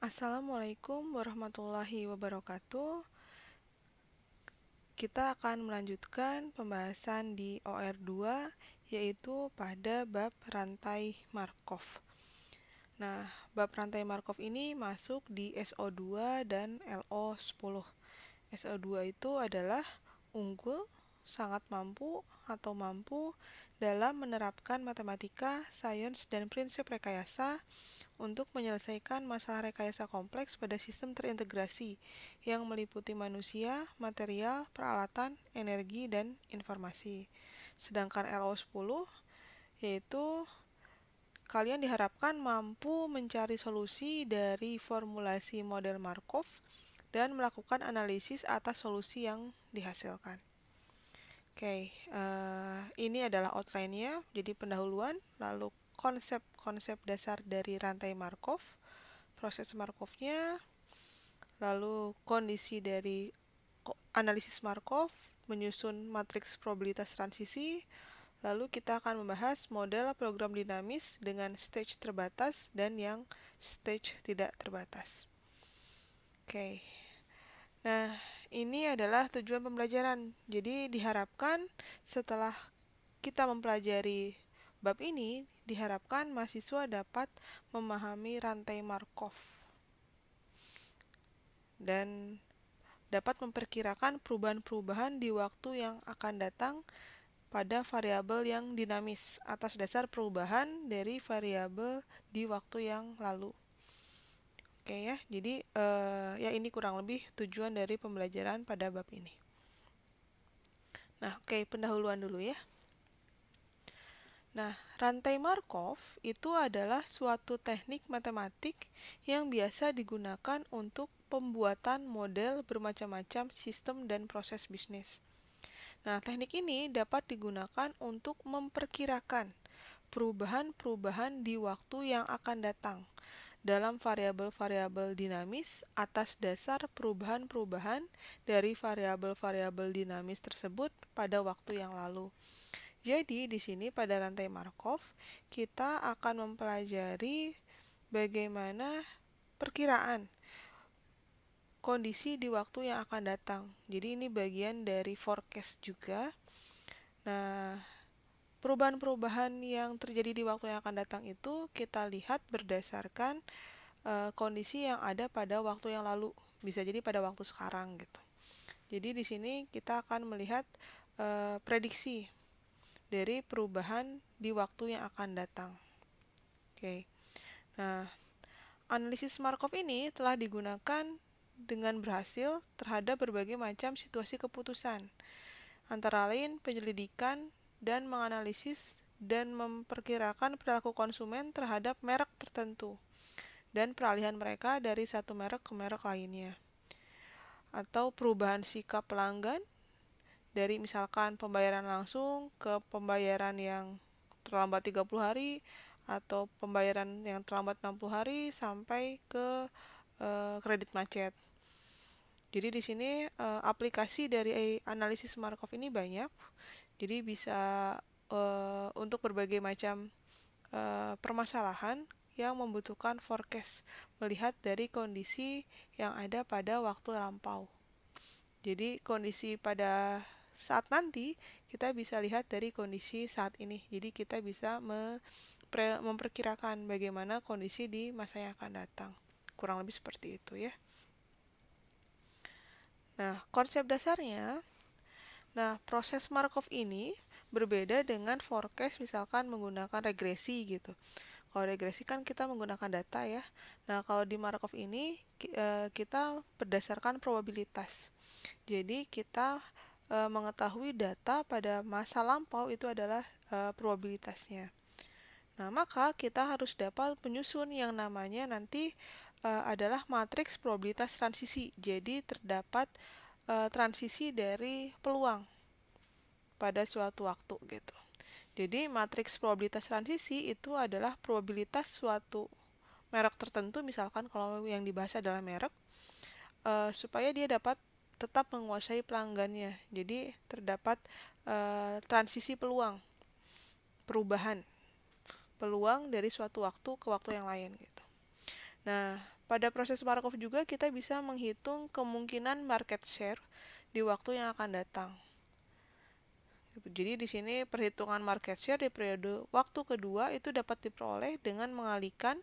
Assalamualaikum warahmatullahi wabarakatuh. Kita akan melanjutkan pembahasan di OR2, yaitu pada bab rantai Markov. Nah, bab rantai Markov ini masuk di SO2 dan LO10. SO2 itu adalah unggul, sangat mampu, atau mampu dalam menerapkan matematika, sains, dan prinsip rekayasa untuk menyelesaikan masalah rekayasa kompleks pada sistem terintegrasi yang meliputi manusia, material, peralatan, energi, dan informasi. Sedangkan LO10 yaitu kalian diharapkan mampu mencari solusi dari formulasi model Markov dan melakukan analisis atas solusi yang dihasilkan. Oke, ini adalah outline-nya, jadi pendahuluan, lalu konsep-konsep dasar dari rantai Markov, proses Markov-nya, lalu kondisi dari analisis Markov, menyusun matriks probabilitas transisi, lalu kita akan membahas model program dinamis dengan stage terbatas dan yang stage tidak terbatas. Oke. Nah, ini adalah tujuan pembelajaran. Jadi diharapkan setelah kita mempelajari bab ini, diharapkan mahasiswa dapat memahami rantai Markov dan dapat memperkirakan perubahan-perubahan di waktu yang akan datang pada variabel yang dinamis atas dasar perubahan dari variabel di waktu yang lalu. Oke ya, jadi ya ini kurang lebih tujuan dari pembelajaran pada bab ini. Nah, oke, pendahuluan dulu ya. Nah, rantai Markov itu adalah suatu teknik matematik yang biasa digunakan untuk pembuatan model bermacam-macam sistem dan proses bisnis. Nah, teknik ini dapat digunakan untuk memperkirakan perubahan-perubahan di waktu yang akan datang dalam variabel-variabel dinamis atas dasar perubahan-perubahan dari variabel-variabel dinamis tersebut pada waktu yang lalu. Jadi, di sini pada rantai Markov, kita akan mempelajari bagaimana perkiraan kondisi di waktu yang akan datang. Jadi, ini bagian dari forecast juga. Nah, perubahan-perubahan yang terjadi di waktu yang akan datang itu kita lihat berdasarkan kondisi yang ada pada waktu yang lalu. Bisa jadi pada waktu sekarang gitu. Jadi di sini kita akan melihat prediksi dari perubahan di waktu yang akan datang. Oke. Nah, analisis Markov ini telah digunakan dengan berhasil terhadap berbagai macam situasi keputusan, antara lain penyelidikan dan menganalisis dan memperkirakan perilaku konsumen terhadap merek tertentu dan peralihan mereka dari satu merek ke merek lainnya, atau perubahan sikap pelanggan dari misalkan pembayaran langsung ke pembayaran yang terlambat 30 hari atau pembayaran yang terlambat 60 hari sampai ke kredit macet. Jadi di sini aplikasi dari analisis Markov ini banyak. Jadi bisa untuk berbagai macam permasalahan yang membutuhkan forecast, melihat dari kondisi yang ada pada waktu lampau. Jadi kondisi pada saat nanti kita bisa lihat dari kondisi saat ini. Jadi kita bisa memperkirakan bagaimana kondisi di masa yang akan datang. Kurang lebih seperti itu ya. Nah, konsep dasarnya, proses Markov ini berbeda dengan forecast misalkan menggunakan regresi gitu. Kalau regresi kan kita menggunakan data ya. Nah, kalau di Markov ini kita berdasarkan probabilitas. Jadi kita mengetahui data pada masa lampau itu adalah probabilitasnya. Nah, maka kita harus dapat menyusun yang namanya nanti adalah matriks probabilitas transisi. Jadi terdapat transisi dari peluang pada suatu waktu gitu. Jadi matriks probabilitas transisi itu adalah probabilitas suatu merek tertentu, misalkan kalau yang dibahas adalah merek, supaya dia dapat tetap menguasai pelanggannya. Jadi terdapat transisi peluang, perubahan peluang dari suatu waktu ke waktu yang lain gitu. Nah, Pada proses Markov juga kita bisa menghitung kemungkinan market share di waktu yang akan datang. Jadi di sini perhitungan market share di periode waktu kedua itu dapat diperoleh dengan mengalihkan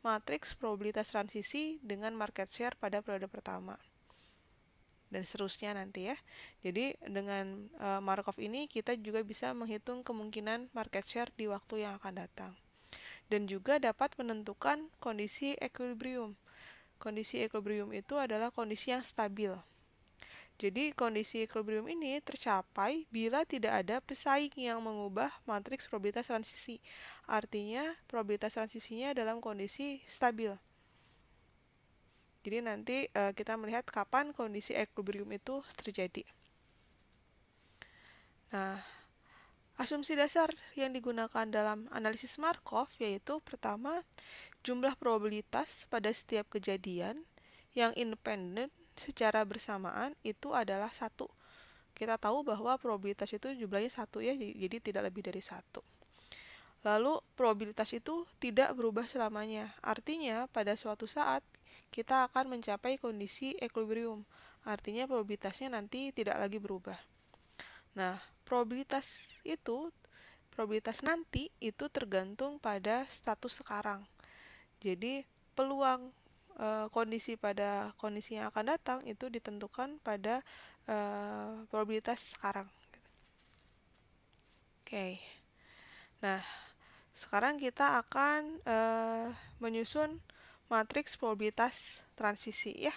matriks probabilitas transisi dengan market share pada periode pertama. Dan seterusnya nanti ya. Jadi dengan Markov ini kita juga bisa menghitung kemungkinan market share di waktu yang akan datang. Dan juga dapat menentukan kondisi equilibrium. Kondisi equilibrium itu adalah kondisi yang stabil. Jadi kondisi equilibrium ini tercapai bila tidak ada pesaing yang mengubah matriks probabilitas transisi. Artinya probabilitas transisinya dalam kondisi stabil. Jadi nanti kita melihat kapan kondisi equilibrium itu terjadi. Nah, asumsi dasar yang digunakan dalam analisis Markov yaitu pertama, jumlah probabilitas pada setiap kejadian yang independen secara bersamaan itu adalah 1. Kita tahu bahwa probabilitas itu jumlahnya 1 ya, jadi tidak lebih dari 1. Lalu probabilitas itu tidak berubah selamanya. Artinya pada suatu saat kita akan mencapai kondisi equilibrium. Artinya probabilitasnya nanti tidak lagi berubah. Nah, probabilitas nanti itu tergantung pada status sekarang. Jadi peluang kondisi pada kondisi yang akan datang itu ditentukan pada probabilitas sekarang. Oke. Nah, sekarang kita akan menyusun matriks probabilitas transisi ya.